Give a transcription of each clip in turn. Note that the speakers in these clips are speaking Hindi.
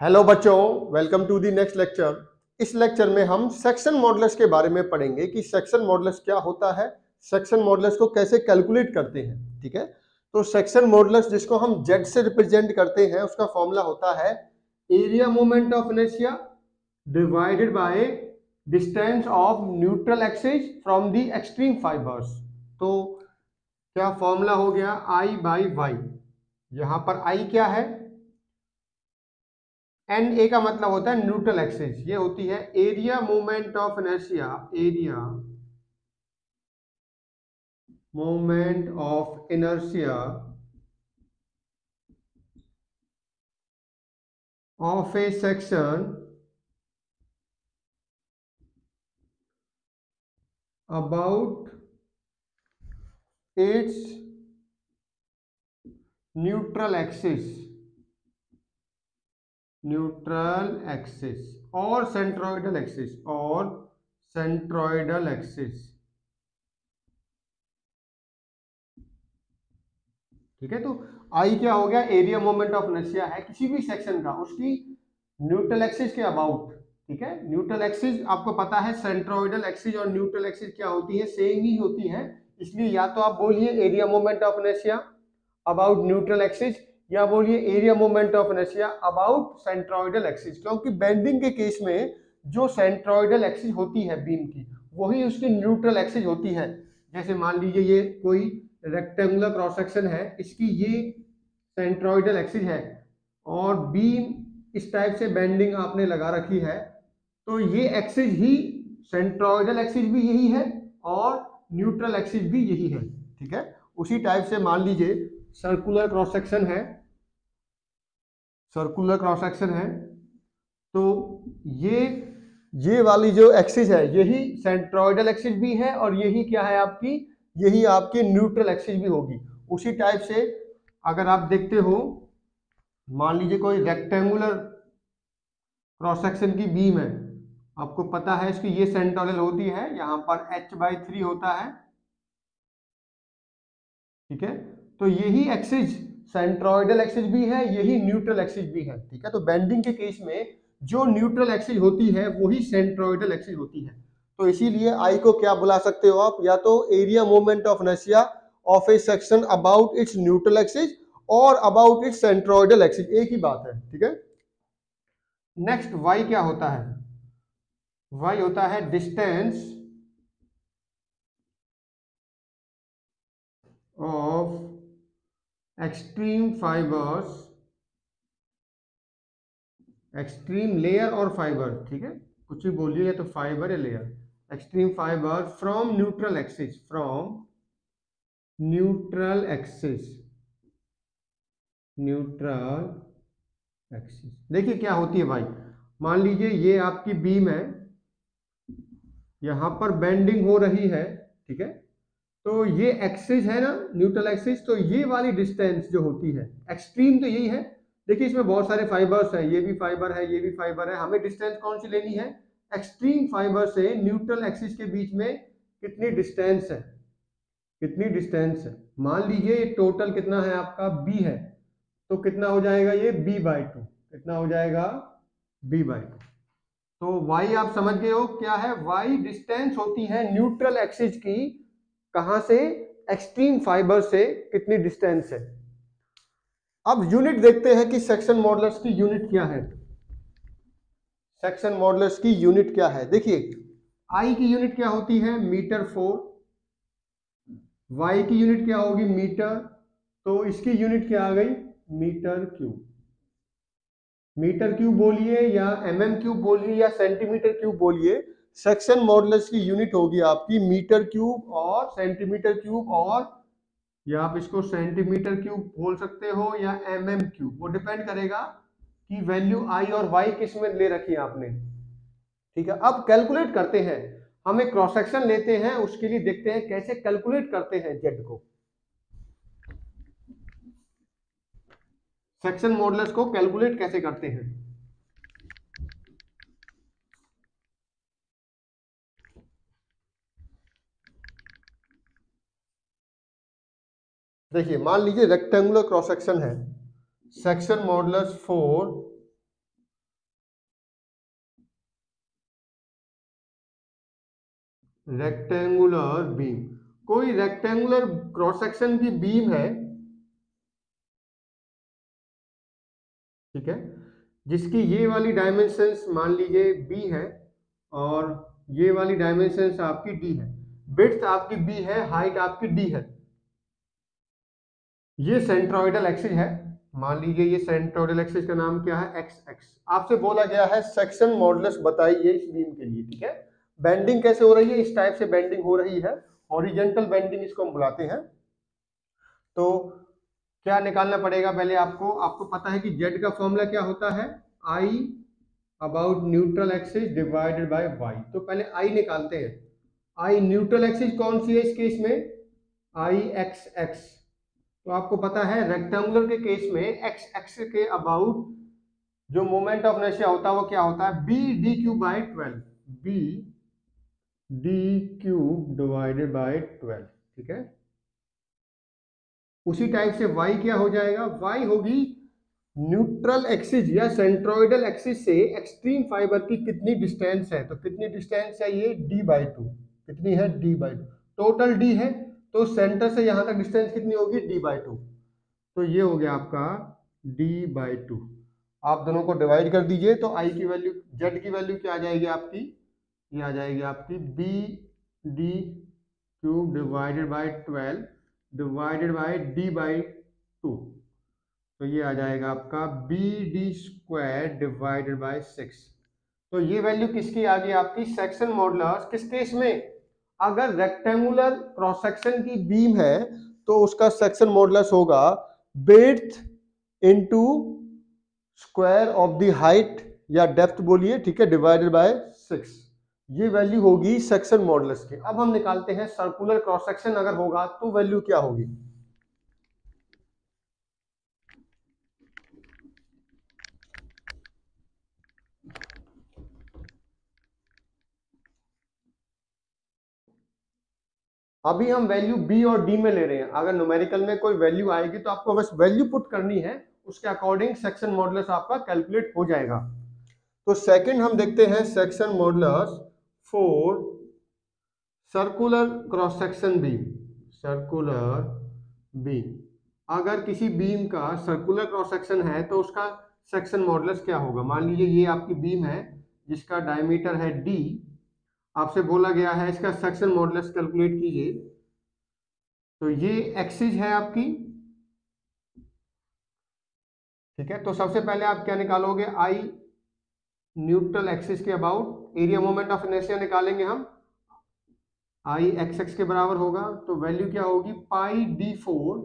हेलो बच्चों, welcome to the next lecture. इस लेक्चर में हम सेक्शन मॉडुलस के बारे में पढ़ेंगे कि सेक्शन मॉडुलस क्या होता है, सेक्शन मॉडुलस को कैसे कैलकुलेट करते हैं। ठीक है, तो सेक्शन मॉडुलस जिसको हम जेड से रिप्रेजेंट करते हैं उसका फॉर्मूला होता है area moment of inertia divided by distance of neutral axis from the extreme fibres. तो क्या फॉर्मूला हो गया, आई बाई वाई। यहां पर आई क्या है, एन ए का मतलब होता है न्यूट्रल एक्सिस, ये होती है area moment of inertia, area moment of inertia of A section about it's neutral axis, neutral axis और सेंट्रोइडल एक्सिस, और सेंट्रोइडल एक्सिस। ठीक है, तो आई क्या हो गया, एरिया मोमेंट ऑफ इनर्शिया है किसी भी सेक्शन का, उसकी न्यूट्रल एक्सिस के अबाउट। ठीक है, न्यूट्रल एक्सिस आपको पता है, सेंट्रोइडल एक्सिस और न्यूट्रल एक्सिस क्या होती है, सेम ही होती है। इसलिए या तो आप बोलिए area moment of inertia about neutral axis, या बोलिए area moment of inertia about centroidal axis, क्योंकि बेंडिंग के केस में जो सेंट्रोइडल एक्सिस होती है बीम की, वही उसकी न्यूट्रल एक्सिस होती है। जैसे मान लीजिए ये कोई रेक्टेंगुलर क्रॉस सेक्शन है, इसकी ये सेंट्रोइडल एक्सिस है और बीम इस टाइप से बेंडिंग आपने लगा रखी है, तो ये एक्सिस ही सेंट्रोइडल एक्सिस भी यही है और न्यूट्रल एक्सिस भी यही है। ठीक है, उसी टाइप से मान लीजिए सर्कुलर क्रॉस सेक्शन है, सर्कुलर क्रॉस सेक्शन है, तो ये वाली जो एक्सिस है यही सेंट्रोइडल एक्सिस भी है और यही क्या है आपकी, यही आपकी न्यूट्रल एक्सिस भी होगी। उसी टाइप से अगर आप देखते हो, मान लीजिए कोई रेक्टेंगुलर क्रॉस सेक्शन की बीम है, आपको पता है इसकी ये सेंट्रोइडल होती है, यहां पर h/3 होता है। ठीक है, तो यही एक्सिस सेंट्रोइडल एक्सिस भी है, यही न्यूट्रल एक्सिस भी है। ठीक है, तो बेंडिंग के केस में जो न्यूट्रल एक्सिस होती है वही सेंट्रोइडल एक्सिस होती है। तो इसीलिए आई को क्या बुला सकते हो आप, या तो area moment of inertia of A section about it's neutral axis और अबाउट इट्स सेंट्रोइडल एक्सिस, एक ही बात है। ठीक है, नेक्स्ट वाई क्या होता है, वाई होता है distance of extreme fibres, extreme layer और फाइबर। ठीक है, कुछ भी बोलिए, तो फाइबर या layer, extreme fibre from neutral axis, from neutral axis, neutral axis. देखिए क्या होती है भाई, मान लीजिए ये आपकी बीम है, यहां पर बेंडिंग हो रही है। ठीक है, तो ये एक्सिस है ना, न्यूट्रल एक्सिस, तो ये वाली डिस्टेंस जो होती है, एक्सट्रीम तो यही है। देखिए इसमें बहुत सारे फाइबर्स हैं, ये भी फाइबर है, ये भी फाइबर है, हमें डिस्टेंस कौन सी लेनी है, एक्सट्रीम फाइबर से न्यूट्रल एक्सिस के बीच में कितनी डिस्टेंस है, कितनी डिस्टेंस है। मान लीजिए ये टोटल कितना है आपका, बी है, तो कितना हो जाएगा ये b/2, कितना हो जाएगा b/2। तो y आप समझ गए हो क्या है, y डिस्टेंस होती है न्यूट्रल एक्सिस की, कहां से, एक्सट्रीम फाइबर से कितनी डिस्टेंस है। अब यूनिट देखते हैं कि सेक्शन मॉडुलस की यूनिट क्या है, सेक्शन मॉडुलस की यूनिट क्या है। देखिए आई की यूनिट क्या होती है, मीटर/4, वाई की यूनिट क्या होगी, मीटर, तो इसकी यूनिट क्या आ गई, मीटर/क्यूब। मीटर/क्यूब बोलिए या mm/क्यूब बोलिए या सेंटीमीटर/क्यूब बोलिए, सेक्शन मॉडुलस की यूनिट होगी आपकी मीटर/क्यूब और सेंटीमीटर/क्यूब, और या आप इसको सेंटीमीटर/क्यूब बोल सकते हो या mm/क्यूब, वो डिपेंड करेगा कि वैल्यू आई और वाई किस में ले रखी है आपने। ठीक है, अब कैलकुलेट करते हैं, हम एक क्रॉस सेक्शन लेते हैं, उसके लिए देखते हैं कैसे कैलकुलेट करते हैं जेड को, सेक्शन मॉडुलस को कैलकुलेट कैसे करते हैं। देखिए मान लीजिए रेक्टेंगुलर क्रॉस सेक्शन है, सेक्शन मॉडुलस 4 रेक्टेंगुलर बीम, कोई रेक्टेंगुलर क्रॉस सेक्शन की बीम है, ठीक है, जिसकी ये वाली डायमेंशंस मान लीजिए बी है और ये वाली डायमेंशंस आपकी डी है, विड्थ आपकी बी है, हाइट आपकी डी है, ये सेंट्रोइडल एक्सिस है, मान लीजिए ये सेंट्रोइडल एक्सिस का नाम क्या है, एक्स एक्स। आपसे बोला गया है सेक्शन मॉडुलस बताइए इस बीम के लिए, ठीक है। बेंडिंग कैसे हो रही है, इस टाइप से बेंडिंग हो रही है, हॉरिजॉन्टल बेंडिंग इसको हम बुलाते हैं। तो क्या निकालना पड़ेगा पहले आपको पता है कि जेड का फॉर्मूला क्या होता है, I about neutral axis divided by Y. तो पहले आई निकालते हैं। आई न्यूट्रल एक्सिस कौन सी है इस केस में, आई एक्स एक्स। तो आपको पता है रेक्टेंगुलर के केस में एक्स एक्स के अबाउट जो मोमेंट ऑफ इनर्शिया होता है वो क्या होता है, B D cube by 12, B D cube divided by 12, ठीक है। उसी टाइप से y क्या हो जाएगा, y होगी न्यूट्रल एक्सिस या सेंट्रोइडल एक्सिस से एक्सट्रीम फाइबर की कितनी डिस्टेंस है, तो कितनी डिस्टेंस है ये d/2, कितनी है d/2, टोटल d है, तो सेंटर से यहां तक डिस्टेंस कितनी होगी d/2, तो ये हो गया आपका d/2। आप दोनों को डिवाइड कर दीजिए तो i की वैल्यू, z की वैल्यू क्या आ जाएगी आपकी, ये आ जाएगी आपकी B D cube divided by 12 divided by d/2, तो ये आ जाएगा आपका B D square divided by 6। तो ये वैल्यू किसकी आ गई आपकी, सेक्शन मॉडुलस। किस केस में, अगर रेक्टेंगुलर क्रॉस सेक्शन की बीम है तो उसका सेक्शन मॉडुलस होगा width into square of the height या डेप्थ बोलिए, ठीक है, डिवाइडेड बाय 6। ये वैल्यू होगी सेक्शन मॉडुलस की। अब हम निकालते हैं सर्कुलर क्रॉस सेक्शन अगर होगा तो वैल्यू क्या होगी। अभी हम वैल्यू बी और डी में ले रहे हैं, अगर न्यूमेरिकल में कोई वैल्यू आएगी तो आपको बस वैल्यू पुट करनी है, उसके अकॉर्डिंग सेक्शन मॉडुलस आपका कैलकुलेट हो जाएगा। तो सेकंड हम देखते हैं section modulus for circular cross section beam. Circular beam, अगर किसी बीम का सर्कुलर क्रॉस सेक्शन है तो उसका सेक्शन मॉडुलस क्या होगा। मान लीजिए ये आपकी बीम है जिसका डायमीटर है d, आपसे बोला गया है इसका सेक्शन मॉडुलस कैलकुलेट कीजिए। तो ये एक्सिस है आपकी, ठीक है। तो सबसे पहले आप क्या निकालोगे, आई न्यूट्रल एक्सिस के about area moment of inertia निकालेंगे हम, आई एक्स एक्स के बराबर होगा, तो वैल्यू क्या होगी पाई d4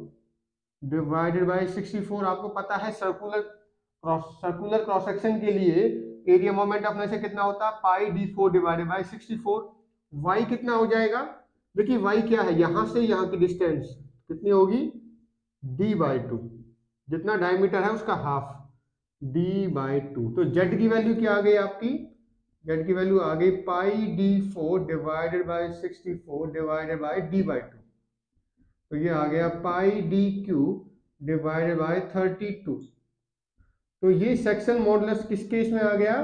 डिवाइडेड बाई 64। आपको पता है सर्कुलर क्रॉस सेक्शन के लिए एरिया मोमेंट ऑफ इनर्शिया कितना होता है, पाई d4 डिवाइडेड बाई 64। y कितना हो जाएगा, देखिए y क्या है, यहां से यहां की डिस्टेंस कितनी होगी d/2, जितना डायमीटर है उसका हाफ, d/2। तो z की वैल्यू क्या आ गई आपकी, z की वैल्यू आ गई पाई d4 divided by 64 divided by d/2, तो ये आ गया पाई डी क्यूब डिवाइडेड बाई 32। तो ये सेक्शन मॉडुलस किस केस में आ गया,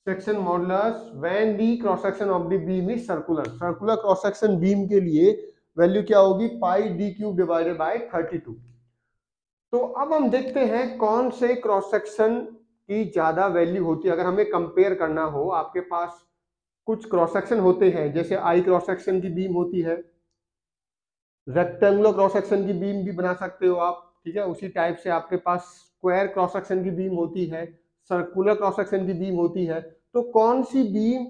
section modulus when the cross section of the beam is circular. Circular cross section beam के लिए वैल्यू क्या होगी, पाई डी क्यूब डिवाइडेड बाई 32। तो अब हम देखते हैं कौन से क्रॉस सेक्शन की ज्यादा वैल्यू होती है। अगर हमें कंपेयर करना हो, आपके पास कुछ क्रॉस सेक्शन होते हैं, जैसे आई क्रॉस सेक्शन की बीम होती है, रेक्टेंगुलर क्रॉस सेक्शन की बीम भी बना सकते हो आप, ठीक है। उसी टाइप से आपके पास स्क्वायर क्रॉस सेक्शन की बीम होती है, सर्कुलर क्रॉस सेक्शन की बीम होती है। तो कौन सी बीम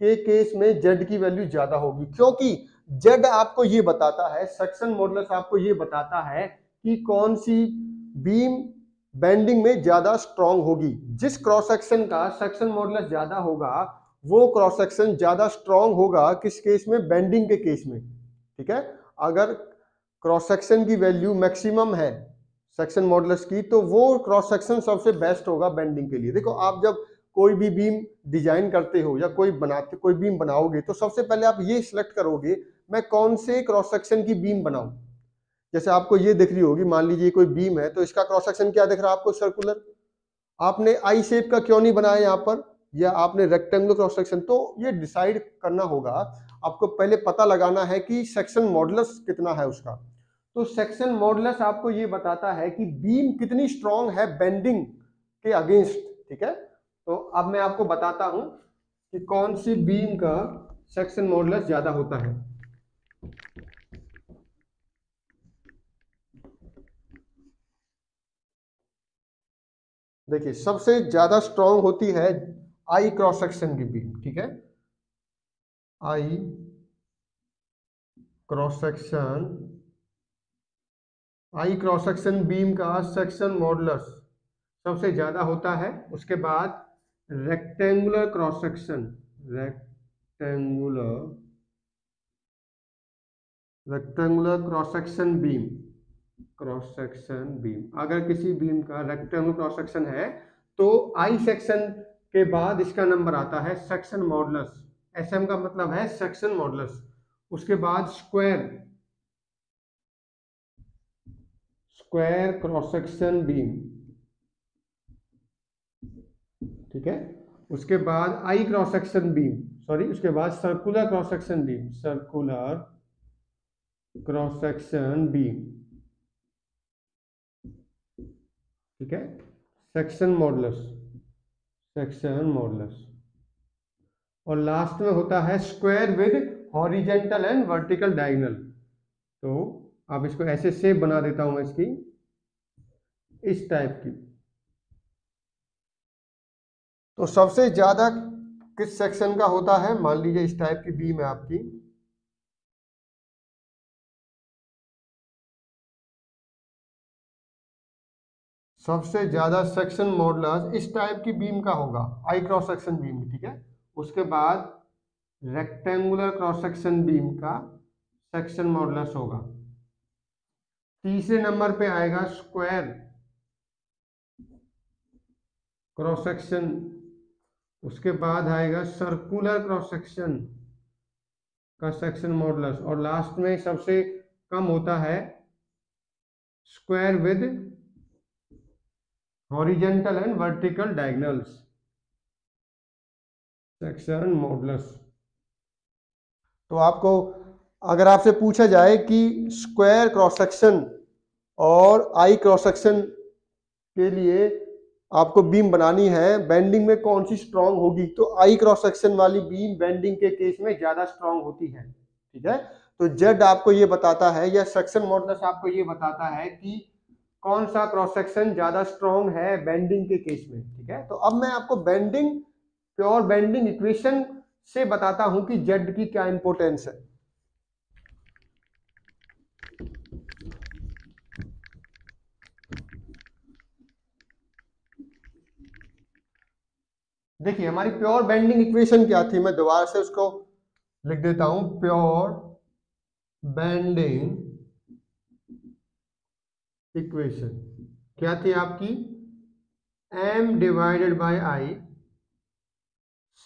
के केस में जेड की वैल्यू ज्यादा होगी, क्योंकि जेड आपको ये बताता है, सेक्शन मॉडुलस आपको ये बताता है कि कौन सी बीम बेंडिंग में ज्यादा स्ट्रांग होगी। जिस क्रॉस सेक्शन का सेक्शन मॉडुलस ज्यादा होगा वो क्रॉस सेक्शन ज्यादा स्ट्रांग होगा, किस केस में, बेंडिंग के केस में, ठीक है। अगर क्रॉस सेक्शन की वैल्यू मैक्सिमम है सेक्शन मॉडुलस की, तो वो क्रॉस सेक्शन सबसे बेस्ट होगा बेंडिंग के लिए। देखो, आप जब कोई भी बीम डिजाइन करते हो या कोई बीम बनाओगे तो सबसे पहले आप ये सिलेक्ट करोगे मैं कौन से क्रॉस सेक्शन की बीम बनाऊं। जैसे आपको ये दिख रही होगी, मान लीजिए कोई बीम है तो इसका क्रॉस सेक्शन क्या दिख रहा है आपको, सर्कुलर। आपने आई शेप का क्यों नहीं बनाया यहाँ पर, या आपने रेक्टेंगुलर क्रॉस सेक्शन। तो ये डिसाइड करना होगा आपको पहले पता लगाना है कि सेक्शन मॉडुलस कितना है उसका। तो सेक्शन मॉडुलस आपको ये बताता है कि बीम कितनी स्ट्रांग है बेंडिंग के अगेंस्ट, ठीक है। तो अब मैं आपको बताता हूं कि कौन सी बीम का सेक्शन मॉडुलस ज्यादा होता है। देखिए सबसे ज्यादा स्ट्रांग होती है आई क्रॉस सेक्शन की बीम, ठीक है। आई क्रॉस सेक्शन बीम का सेक्शन मॉडुलस सबसे ज्यादा होता है। उसके बाद rectangular cross section cross section beam अगर किसी बीम का रेक्टेंगुलर क्रॉस सेक्शन है तो आई सेक्शन के बाद इसका नंबर आता है सेक्शन मॉडुलस। एसएम का मतलब है सेक्शन मॉडुलस। उसके बाद स्क्वायर क्रॉस सेक्शन बीम, ठीक है। उसके बाद आई क्रॉस सेक्शन बीम, उसके बाद सर्कुलर क्रॉस सेक्शन बीम, ठीक है। सेक्शन मॉडुलस और लास्ट में होता है square with horizontal and vertical diagonal. तो अब इसको ऐसे शेप बना देता हूं मैं इसकी, इस टाइप की। तो सबसे ज्यादा किस सेक्शन का होता है, मान लीजिए इस टाइप की बीम है आपकी, सबसे ज्यादा सेक्शन मॉडुलस इस टाइप की बीम का होगा, आई क्रॉस सेक्शन बीम, ठीक है। उसके बाद रेक्टेंगुलर क्रॉस सेक्शन बीम का सेक्शन मॉडुलस होगा। तीसरे नंबर पे आएगा स्क्वायर क्रॉस सेक्शन, उसके बाद आएगा सर्कुलर क्रॉस सेक्शन का सेक्शन मॉडुलस और लास्ट में सबसे कम होता है square with horizontal and vertical diagonals section modulus. तो आपको अगर आपसे पूछा जाए कि स्क्वायर क्रॉस सेक्शन और आई क्रॉस सेक्शन के लिए आपको बीम बनानी है, बेंडिंग में कौन सी स्ट्रांग होगी, तो आई क्रॉस सेक्शन वाली बीम बेंडिंग के केस में ज्यादा स्ट्रांग होती है, ठीक है। तो जेड आपको ये बताता है या सेक्शन मॉडुलस आपको ये बताता है कि कौन सा क्रॉस सेक्शन ज्यादा स्ट्रांग है बेंडिंग के केस में, ठीक है। तो अब मैं आपको प्योर बेंडिंग इक्वेशन से बताता हूं कि जेड की क्या इंपॉर्टेंस है। देखिए हमारी प्योर बेंडिंग इक्वेशन क्या थी, मैं दोबारा से उसको लिख देता हूं। प्योर बेंडिंग इक्वेशन क्या थी आपकी, m divided by I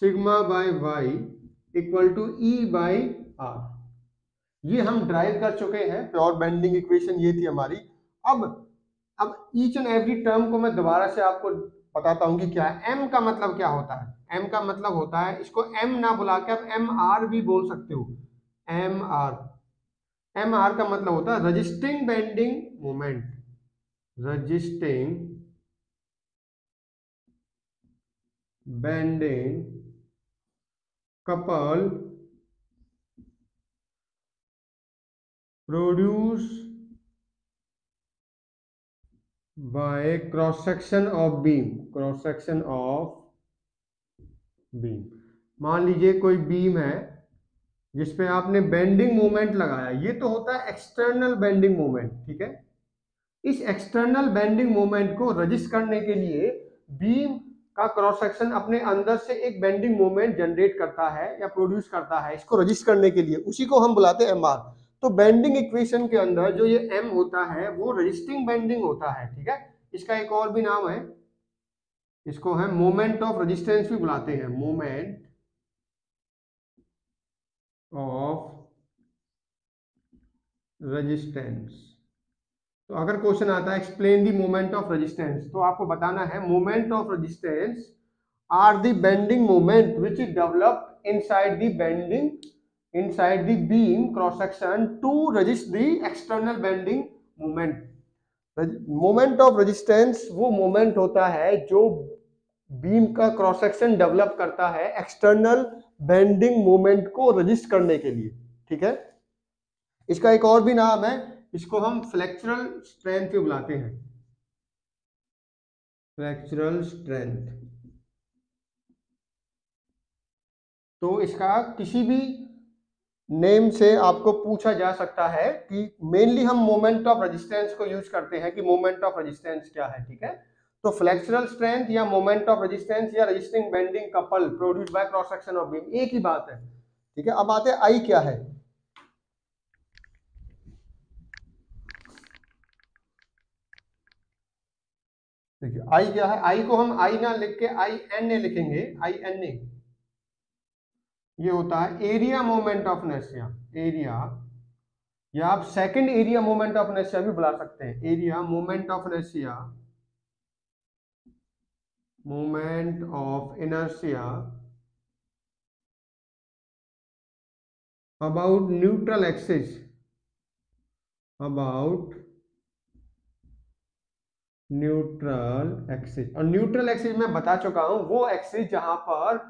sigma by y equal to E by r। ये हम ड्राइव कर चुके हैं, प्योर बेंडिंग इक्वेशन ये थी हमारी। अब ईच एंड एवरी टर्म को मैं दोबारा से आपको बताता हूं कि क्या है। m का मतलब क्या होता है, m का मतलब होता है, इसको m ना बुला के आप mr भी बोल सकते हो। mr का मतलब होता है resisting bending moment, resisting bending couple produce by cross section of beam. मान लीजिए कोई बीम है जिसपे आपने बेंडिंग मोमेंट लगाया, ये तो होता है एक्सटर्नल बेंडिंग मोमेंट, ठीक है। इस एक्सटर्नल बेंडिंग मोमेंट को रजिस्ट करने के लिए बीम का क्रॉस सेक्शन अपने अंदर से एक बेंडिंग मोमेंट जनरेट करता है या प्रोड्यूस करता है, इसको रजिस्ट करने के लिए, उसी को हम बुलाते हैं mr। तो बेंडिंग इक्वेशन के अंदर जो ये m होता है वो रजिस्टिंग बेंडिंग होता है, ठीक है। इसका एक और भी नाम है, इसको हम मोमेंट ऑफ रेजिस्टेंस भी बुलाते हैं, मोमेंट ऑफ रेजिस्टेंस। तो अगर क्वेश्चन आता है explain the moment of resistance, तो आपको बताना है moment of resistance R the bending moment which developed inside the bending inside the beam cross section to resist the external bending moment. Moment of resistance वो मोमेंट होता है जो बीम का क्रॉस सेक्शन डेवलप करता है एक्सटर्नल बेंडिंग मोमेंट को रजिस्ट करने के लिए, ठीक है। इसका एक और भी नाम है, इसको हम फ्लेक्चरल स्ट्रेंथ भी बुलाते हैं, फ्लेक्चरल स्ट्रेंथ। तो इसका किसी भी नेम से आपको पूछा जा सकता है कि मेनली हम मोमेंट ऑफ रेजिस्टेंस को यूज करते हैं कि मोमेंट ऑफ रेजिस्टेंस क्या है, ठीक है। तो फ्लेक्सुरल स्ट्रेंथ या मोमेंट ऑफ रेजिस्टेंस या resisting bending couple produce by cross section of beam, एक ही बात है, ठीक है। अब आते हैं आई क्या है। देखिए आई क्या है, आई को हम आई ना लिख के आई एन ए लिखेंगे, आई एन ए। ये होता है area moment of inertia, area, या आप second area moment of inertia भी बुला सकते हैं, area moment of inertia, moment of inertia about neutral axis, about neutral axis. और न्यूट्रल एक्सिस मैं बता चुका हूं, वो एक्सिस जहां पर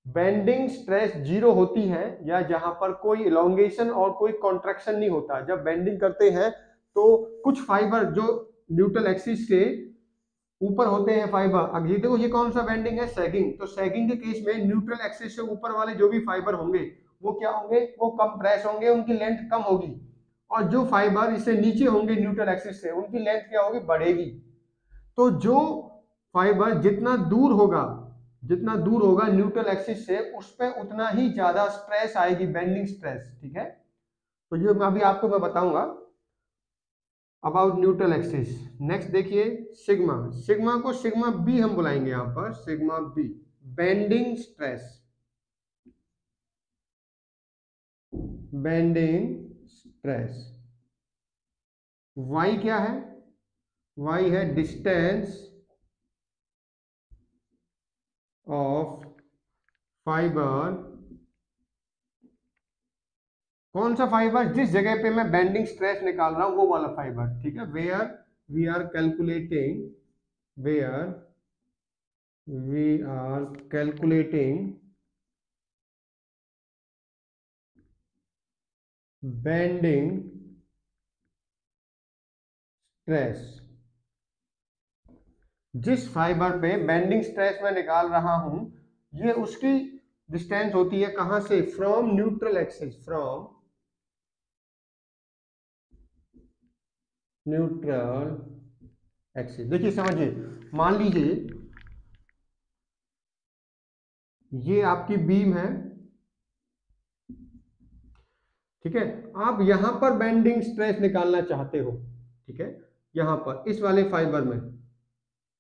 बेंडिंग स्ट्रेस जीरो होती है या जहां पर कोई इलोंगेशन और कोई कॉन्ट्रैक्शन नहीं होता। जब बेंडिंग करते हैं तो कुछ फाइबर जो न्यूट्रल एक्सिस से ऊपर होते हैं फाइबर, अब ये देखो ये कौन सा बेंडिंग है, सैगिंग। तो सैगिंग के केस में न्यूट्रल एक्सिस से ऊपर वाले जो भी फाइबर होंगे वो क्या होंगे, वो कंप्रेस होंगे, उनकी लेंथ कम होगी। और जो फाइबर इससे नीचे होंगे न्यूट्रल एक्सिस से, उनकी लेंथ क्या होगी, बढ़ेगी। तो जो फाइबर जितना दूर होगा न्यूट्रल एक्सिस से, उस पर उतना ही ज्यादा स्ट्रेस आएगी, बेंडिंग स्ट्रेस, ठीक है। तो ये अभी आपको मैं बताऊंगा अबाउट न्यूट्रल एक्सिस। नेक्स्ट देखिए सिग्मा, सिग्मा को सिग्मा बी हम बुलाएंगे यहां पर, sigma B, bending stress, bending stress. Y क्या है, वाई है डिस्टेंस ऑफ फाइबर, कौन सा फाइबर, जिस जगह पे मैं बेंडिंग स्ट्रेस निकाल रहा हूं वो वाला फाइबर, ठीक है। Where we are calculating bending stress, जिस फाइबर पे बेंडिंग स्ट्रेस मैं निकाल रहा हूं, ये उसकी डिस्टेंस होती है कहां से, from neutral axis, from neutral axis. देखिए समझिए, मान लीजिए ये आपकी बीम है, ठीक है। आप यहां पर बेंडिंग स्ट्रेस निकालना चाहते हो, ठीक है, यहां पर इस वाले फाइबर में।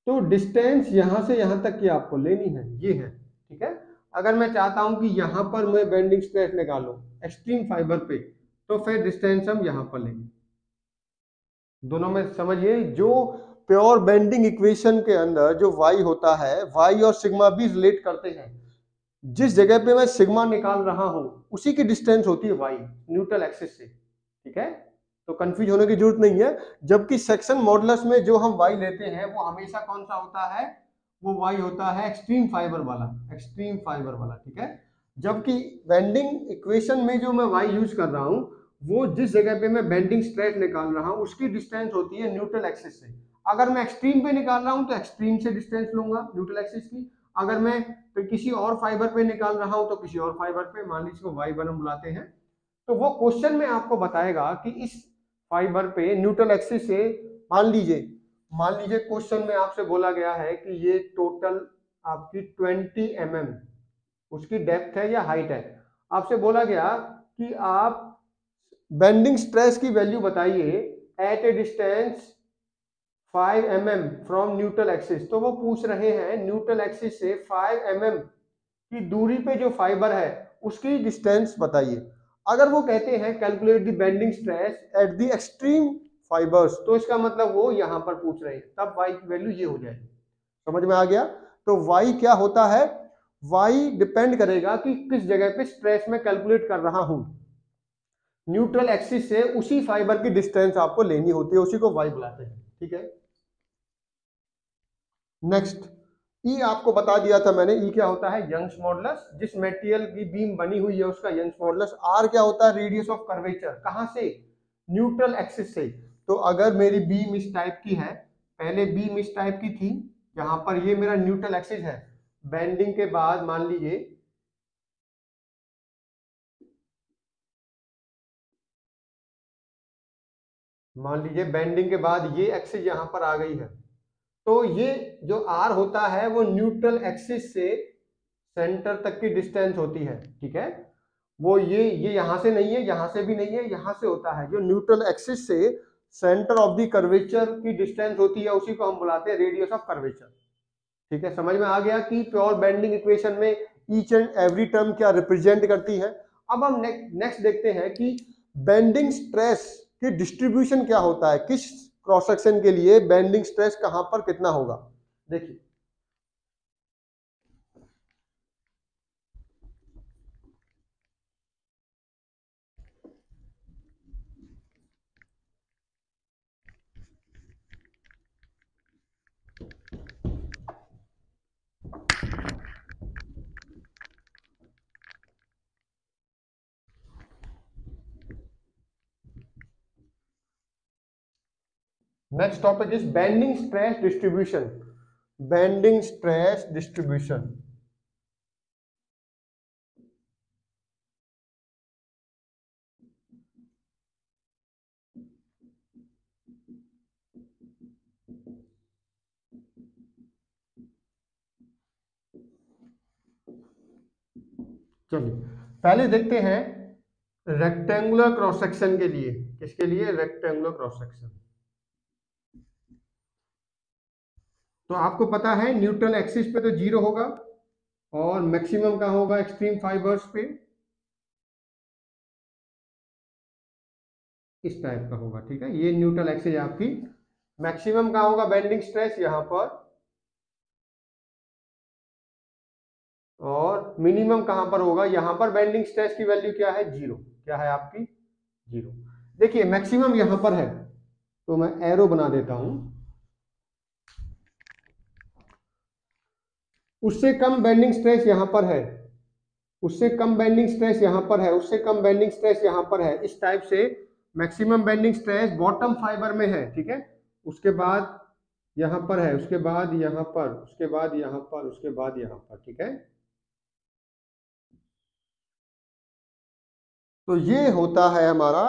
तो डिस्टेंस यहां से यहां तक की आपको लेनी है, ये है, ठीक है। अगर मैं चाहता हूं कि यहां पर मैं बेंडिंग स्ट्रेस निकालूं एक्सट्रीम फाइबर पे, तो फिर डिस्टेंस हम यहां पर लेंगे। दोनों में समझिए, जो प्योर बेंडिंग इक्वेशन के अंदर जो y होता है, y और सिग्मा भी रिलेट करते हैं। जिस जगह पे मैं सिग्मा निकाल रहा हूं उसी की डिस्टेंस होती है y न्यूट्रल एक्सिस से, ठीक है। तो कंफ्यूज होने की जरूरत नहीं है। जबकि सेक्शन मॉडुलस में जो हम y लेते हैं वो हमेशा कौन सा होता है, वो y होता है एक्सट्रीम फाइबर वाला, एक्सट्रीम फाइबर वाला, ठीक है। जबकि बेंडिंग इक्वेशन में जो मैं y यूज कर रहा हूं, वो जिस जगह पे मैं बेंडिंग स्ट्रेस निकाल रहा हूं उसकी डिस्टेंस होती है न्यूट्रल एक्सिस से। अगर मैं एक्सट्रीम पे निकाल रहा हूं तो एक्सट्रीम से डिस्टेंस लूंगा न्यूट्रल एक्सिस की। अगर मैं किसी और फाइबर पे निकाल रहा हूं तो किसी और फाइबर पे, मान लीजिए y1 हम बुलाते हैं। तो वो क्वेश्चन में आपको बताएगा कि इस फाइबर पे न्यूट्रल एक्सिस से, मान लीजिए क्वेश्चन में आपसे बोला गया है कि ये टोटल आपकी 20 mm उसकी डेप्थ है या हाइट है। आपसे बोला गया कि आप बेंडिंग स्ट्रेस की वैल्यू बताइए at a distance 5 mm from neutral axis. तो वो पूछ रहे हैं न्यूट्रल एक्सिस से 5 mm की दूरी पे जो फाइबर है उसकी डिस्टेंस बताइए। अगर वो कहते हैं calculate the bending stress at the extreme fibres, तो इसका मतलब वो यहां पर पूछ रहे हैं, तब y की वैल्यू ये हो जाएगी। समझ में आ गया। तो y क्या होता है, वाई डिपेंड करेगा कि किस जगह पे स्ट्रेस में कैलकुलेट कर रहा हूं। न्यूट्रल एक्सिस से उसी फाइबर की डिस्टेंस आपको लेनी होती है, उसी को वाई बुलाते हैं, ठीक है। नेक्स्ट, ई आपको बता दिया था मैंने, ई क्या होता है, यंग्स मॉडुलस। जिस मटेरियल की बीम बनी हुई है उसका यंग्स मॉडुलस। आर क्या होता है, रेडियस ऑफ कर्वेचर। कहां से, न्यूट्रल एक्सिस से। तो अगर मेरी बीम इस टाइप की है, पहले बीम इस टाइप की थी, यहां पर ये मेरा न्यूट्रल एक्सिस है, बेंडिंग के बाद मान लीजिए बेंडिंग के बाद ये एक्सिस यहां पर आ गई है, तो ये जो आर होता है वो न्यूट्रल एक्सिस से सेंटर तक की डिस्टेंस होती है, ठीक है। वो ये यहां से नहीं है, यहां से भी नहीं है, यहां से होता है। जो न्यूट्रल एक्सिस से सेंटर ऑफ द कर्वेचर की डिस्टेंस होती है उसी को हम बुलाते हैं रेडियस ऑफ कर्वेचर, ठीक है। समझ में आ गया कि प्योर बेंडिंग इक्वेशन में ईच एंड एवरी टर्म क्या रिप्रेजेंट करती है। अब हम नेक्स्ट देखते हैं कि बेंडिंग स्ट्रेस की डिस्ट्रीब्यूशन क्या होता है, किस क्रॉस सेक्शन के लिए बेंडिंग स्ट्रेस कहां पर कितना होगा। देखिए, next topic is bending stress distribution. Bending stress distribution, चलिए पहले देखते हैं रेक्टेंगुलर क्रॉस सेक्शन के लिए। किसके लिए, रेक्टेंगुलर क्रॉस सेक्शन। तो आपको पता है न्यूट्रल एक्सिस पे तो 0 होगा, और मैक्सिमम कहाँ होगा, एक्सट्रीम फाइबर्स पे इस टाइप का होगा, ठीक है। ये न्यूट्रल एक्सिस आपकी। मैक्सिमम कहाँ होगा बेंडिंग स्ट्रेस, यहां पर, और मिनिमम कहां पर होगा, यहां पर। बेंडिंग स्ट्रेस की वैल्यू क्या है, 0। क्या है आपकी, 0। देखिए मैक्सिमम यहां पर है, तो मैं एरो बना देता हूं। उससे कम बेंडिंग स्ट्रेस यहां पर है, उससे कम बेंडिंग स्ट्रेस यहां पर है, उससे कम बेंडिंग स्ट्रेस यहां पर है। इस टाइप से maximum bending stress bottom fibre में है, ठीक है। उसके बाद यहां पर है, उसके बाद यहां पर, उसके बाद यहां पर, उसके बाद यहां पर, ठीक है। तो ये होता है हमारा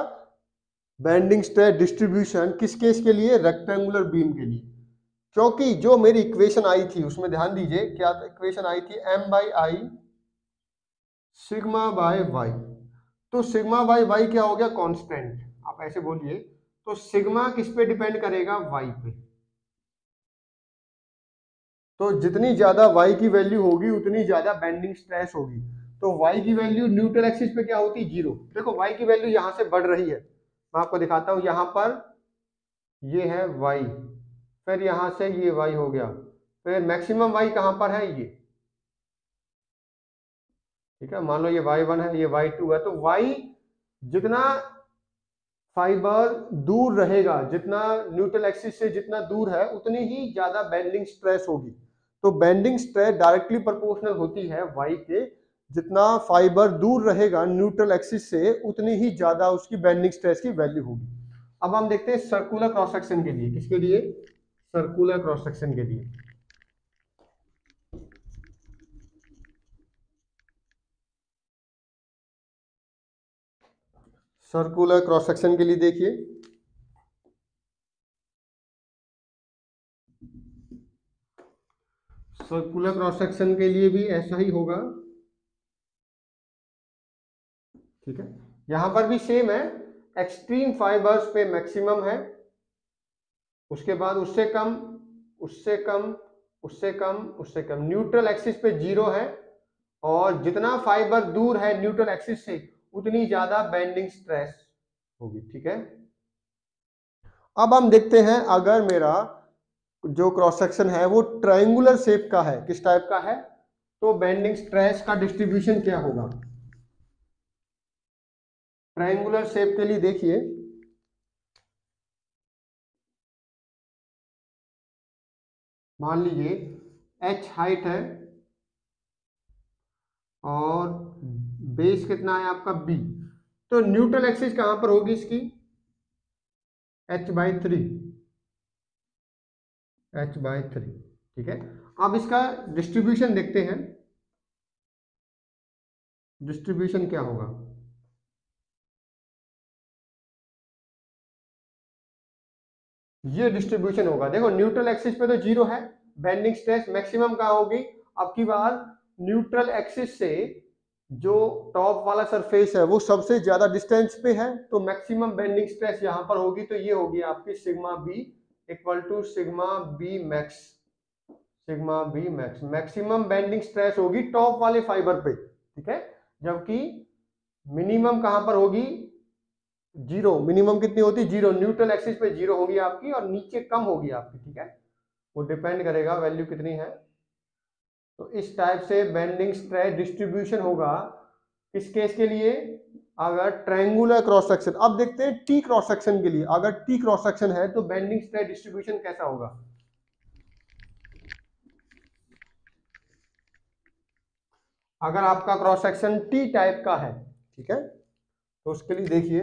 बेंडिंग स्ट्रेस डिस्ट्रीब्यूशन। किस केस के लिए, रेक्टेंगुलर बीम के लिए। क्योंकि जो मेरी इक्वेशन आई थी उसमें ध्यान दीजिए, क्या इक्वेशन आई थी, m/i सिग्मा बाय वाई। तो सिग्मा बाय वाई क्या हो गया, कांस्टेंट। आप ऐसे बोलिए, तो सिग्मा किस पे डिपेंड करेगा, वाई पे। तो जितनी ज्यादा वाई की वैल्यू होगी उतनी ज्यादा बेंडिंग स्ट्रेस होगी। तो वाई की वैल्यू न्यूट्रल एक्सिस पे क्या होती है, 0। देखो वाई की वैल्यू यहां से बढ़ रही है, मैं आपको दिखाता हूं। यहां पर ये है वाई, फिर यहां से ये वाई हो गया, फिर मैक्सिमम वाई कहां पर है, ये, ठीक है। मान लो ये y1 है, ये y2 है। तो y जितना फाइबर दूर रहेगा, जितना न्यूट्रल एक्सिस से जितना दूर है, उतनी ही ज्यादा बेंडिंग स्ट्रेस होगी। तो बेंडिंग स्ट्रेस डायरेक्टली प्रोपोर्शनल होती है y के। जितना फाइबर दूर रहेगा न्यूट्रल एक्सिस से, उतनी ही ज्यादा उसकी बेंडिंग स्ट्रेस की वैल्यू होगी। अब हम देखते हैं सर्कुलर क्रॉस सेक्शन के लिए। किसके लिए, सर्कुलर क्रॉस सेक्शन के लिए। सर्कुलर क्रॉस सेक्शन के लिए देखिए, सर्कुलर क्रॉस सेक्शन के लिए भी ऐसा ही होगा, ठीक है। यहां पर भी सेम है, एक्सट्रीम फाइबर्स पे मैक्सिमम है, उसके बाद उससे कम, उससे कम, उससे कम, उससे कम। न्यूट्रल एक्सिस पे 0 है, और जितना फाइबर दूर है न्यूट्रल एक्सिस से उतनी ज्यादा बेंडिंग स्ट्रेस होगी, ठीक है। अब हम देखते हैं, अगर मेरा जो क्रॉस सेक्शन है वो ट्रायंगुलर शेप का है। किस टाइप का है, तो बेंडिंग स्ट्रेस का डिस्ट्रीब्यूशन क्या होगा। ट्रायंगुलर शेप के लिए देखिए, मान लीजिए h हाइट है और बेस कितना है आपका b, तो न्यूट्रल एक्सिस कहां पर होगी इसकी, h/3, h/3, ठीक है। अब इसका डिस्ट्रीब्यूशन देखते हैं, डिस्ट्रीब्यूशन क्या होगा। ये डिस्ट्रीब्यूशन होगा, देखो न्यूट्रल एक्सिस पे तो जीरो है, बेंडिंग स्ट्रेस मैक्सिमम कहाँ होगी। अब की बार न्यूट्रल एक्सिस से जो टॉप वाला सरफेस है वो सबसे ज्यादा डिस्टेंस पे है, तो मैक्सिमम बेंडिंग स्ट्रेस यहां पर होगी, तो ये होगी आपकी sigma B equal to sigma B max, sigma B max. Maximum bending stress होगी टॉप वाले फाइबर पे, ठीक है, जबकि मिनिमम कहां पर होगी, जीरो। मिनिमम कितनी होती है, जीरो। न्यूट्रल एक्सिस पे जीरो होगी आपकी और नीचे कम होगी आपकी, ठीक है, वो डिपेंड करेगा वैल्यू कितनी है। तो इस टाइप से बेंडिंग स्ट्रेस डिस्ट्रीब्यूशन होगा किस केस के लिए, अगर ट्रायंगुलर क्रॉस सेक्शन। अब देखते हैं टी क्रॉस सेक्शन के लिए, अगर टी क्रॉस सेक्शन है तो बेंडिंग स्ट्रेस डिस्ट्रीब्यूशन कैसा होगा। अगर आपका क्रॉस सेक्शन टी टाइप का है, ठीक है, तो उसके लिए देखिए,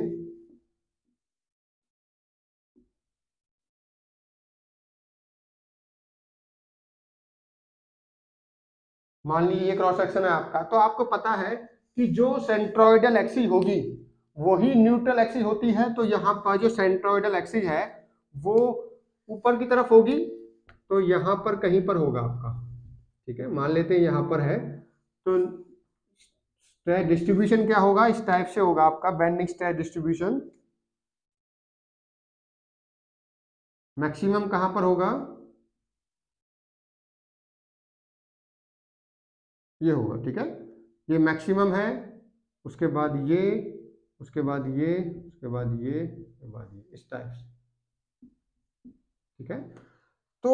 मान लीजिए ये क्रॉस सेक्शन है आपका, तो आपको पता है कि जो सेंट्रोइडल एक्सिस होगी वही न्यूट्रल एक्सिस होती है, तो यहाँ पर जो सेंट्रोइडल एक्सिस है वो ऊपर की तरफ होगी, तो यहाँ पर कहीं पर होगा आपका, ठीक है, मान लेते हैं यहाँ पर है, तो स्ट्रेस डिस्ट्रीब्यूशन क्या होगा, इस टाइप से होगा आपका बेंडिंग स्ट्रेस डिस्ट्रीब्यूशन। मैक्सिमम कहाँ पर होगा, ये होगा, ठीक है, ये मैक्सिमम है, उसके बाद ये, उसके बाद ये, उसके बाद ये, उसके बाद ये, इस टाइप से, ठीक है। तो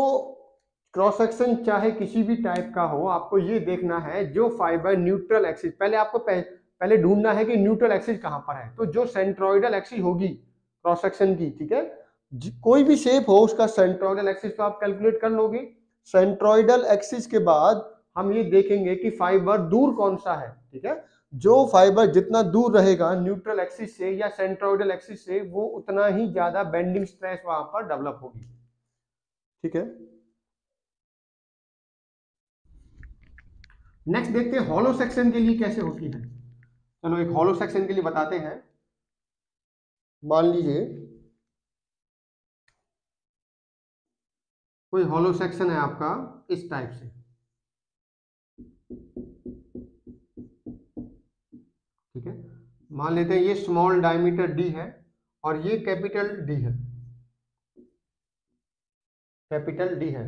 क्रॉस सेक्शन चाहे किसी भी टाइप का हो, आपको ये देखना है जो फाइबर न्यूट्रल एक्सिस, पहले आपको पहले ढूंढना है कि न्यूट्रल एक्सिस कहां पर है, तो जो सेंट्रोइडल एक्सिस होगी क्रॉस सेक्शन की, ठीक है, कोई भी शेप हो उसका सेंट्रोइडल एक्सिस तो आप कैलकुलेट कर लोगे। सेंट्रोइडल एक्सिस के बाद हम ये देखेंगे कि फाइबर दूर कौन सा है, ठीक है, जो फाइबर जितना दूर रहेगा न्यूट्रल एक्सिस से या सेंट्रोइडल एक्सिस से, वो उतना ही ज्यादा बेंडिंग स्ट्रेस वहां पर डेवलप होगी, ठीक है। नेक्स्ट देखते हैं हॉलो सेक्शन के लिए कैसे होती है। चलो एक हॉलो सेक्शन के लिए बताते हैं, मान लीजिए कोई हॉलो सेक्शन है आपका इस टाइप से, ठीक है, मान लेते हैं ये स्मॉल डायमीटर डी है और ये कैपिटल डी है, कैपिटल डी है,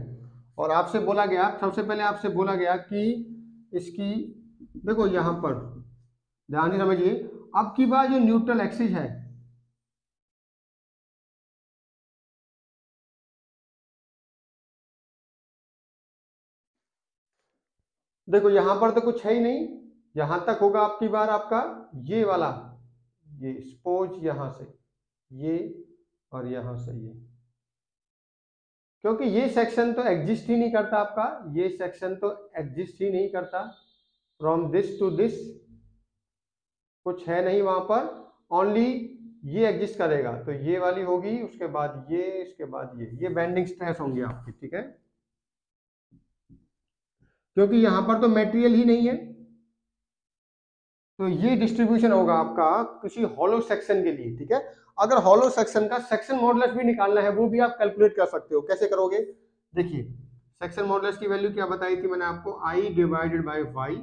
और आपसे बोला गया, सबसे पहले आपसे बोला गया कि इसकी, देखो यहां पर ध्यान से समझिए, अब की बार जो न्यूट्रल एक्सिस है, देखो यहां पर तो कुछ है ही नहीं, यहां तक होगा आपकी बार आपका ये वाला, ये सपोज यहां से ये और यहां से ये, क्योंकि ये सेक्शन तो एग्जिस्ट ही नहीं करता आपका, ये सेक्शन तो एग्जिस्ट ही नहीं करता, फ्रॉम दिस टू दिस कुछ है नहीं वहां पर, ओनली ये एग्जिस्ट करेगा, तो ये वाली होगी, उसके बाद ये, इसके बाद ये बेंडिंग स्ट्रेस होंगे आपकी, ठीक है, क्योंकि यहां पर तो मेटेरियल ही नहीं है। तो ये डिस्ट्रीब्यूशन होगा आपका किसी हॉलो सेक्शन के लिए, ठीक है। अगर हॉलो सेक्शन का सेक्शन मॉडुलस भी निकालना है वो भी आप कैलकुलेट कर सकते हो, कैसे करोगे, देखिए सेक्शन मॉडुलस की वैल्यू क्या बताई थी मैंने आपको, आई डिवाइडेड बाय वाई।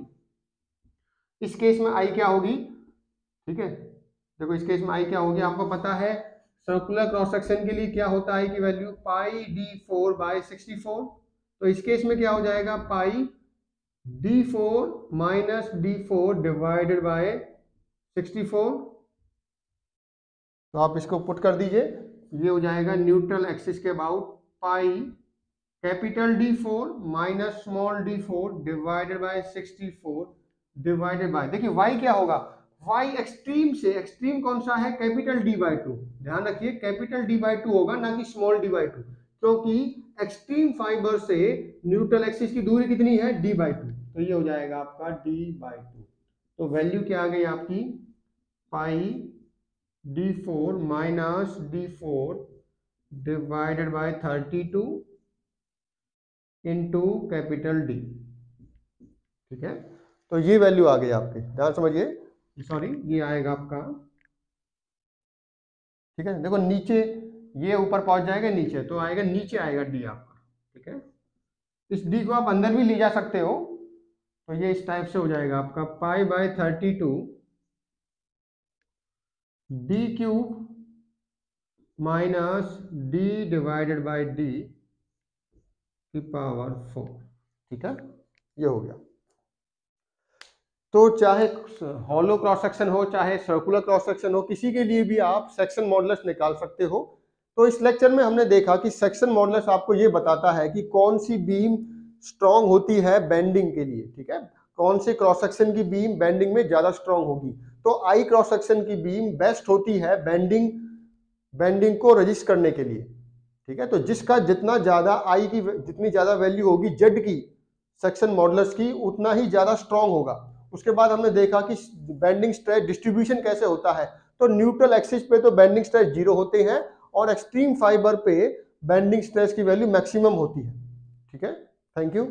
इस केस में आई क्या होगी, ठीक है, देखो इस केस में आई क्या होगी, आपको पता है सर्कुलर क्रॉस सेक्शन के लिए क्या होता है की वैल्यू पाई d4/64, तो इस केस में क्या हो जाएगा, पाई d4 minus d4 divided by 64, तो आप इसको पुट कर दीजिए, ये हो जाएगा न्यूट्रल एक्सिस के about pi capital D4 minus small d4 divided by 64 divided by, देखिए y क्या होगा, y एक्सट्रीम से, एक्सट्रीम कौन सा है, कैपिटल D/2, ध्यान रखिए कैपिटल D/2 होगा ना कि स्मॉल d/2, क्योंकि एक्सट्रीम फाइबर से न्यूट्रल एक्सिस की दूरी कितनी है, D/2, तो ये हो जाएगा आपका D/2। तो वैल्यू क्या आ गई आपकी, पाई D4 minus D4 divided by 32 into capital D, ठीक है। तो ये वैल्यू आ गई आपकी, ध्यान समझिए, सॉरी ये आएगा आपका, ठीक है। देखो नीचे ये ऊपर पहुंच जाएगा नीचे, तो आएगा नीचे आएगा D आपका, ठीक है। इस D को आप अंदर भी ले जा सकते हो, तो ये इस टाइप से हो जाएगा आपका π/32 D³ minus D divided by D की पावर 4, ठीक है, ये हो गया। तो चाहे हॉलो क्रॉस सेक्शन हो चाहे सर्कुलर क्रॉस सेक्शन हो, किसी के लिए भी आप सेक्शन मॉडुलस निकाल सकते हो। तो इस लेक्चर में हमने देखा कि सेक्शन मॉडुलस आपको ये बताता है कि कौन सी बीम स्ट्रांग होती है बेंडिंग के लिए, ठीक है, कौन से क्रॉस सेक्शन की बीम बेंडिंग में ज्यादा स्ट्रांग होगी। तो आई क्रॉस सेक्शन की बीम बेस्ट होती है बेंडिंग को रजिस्ट करने के लिए, ठीक है। तो जिसका जितना ज्यादा आई की जितनी ज्यादा वैल्यू होगी जेड की सेक्शन मॉडुलस की, उतना ही ज्यादा स्ट्रांग होगा। उसके बाद हमने देखा कि बेंडिंग स्ट्रेस डिस्ट्रीब्यूशन कैसे होता है। तो न्यूट्रल एक्सिस पे तो बेंडिंग स्ट्रेस 0 होते हैं और एक्सट्रीम फाइबर पे बेंडिंग स्ट्रेस की वैल्यू मैक्सिमम होती है, ठीक है। Thank you.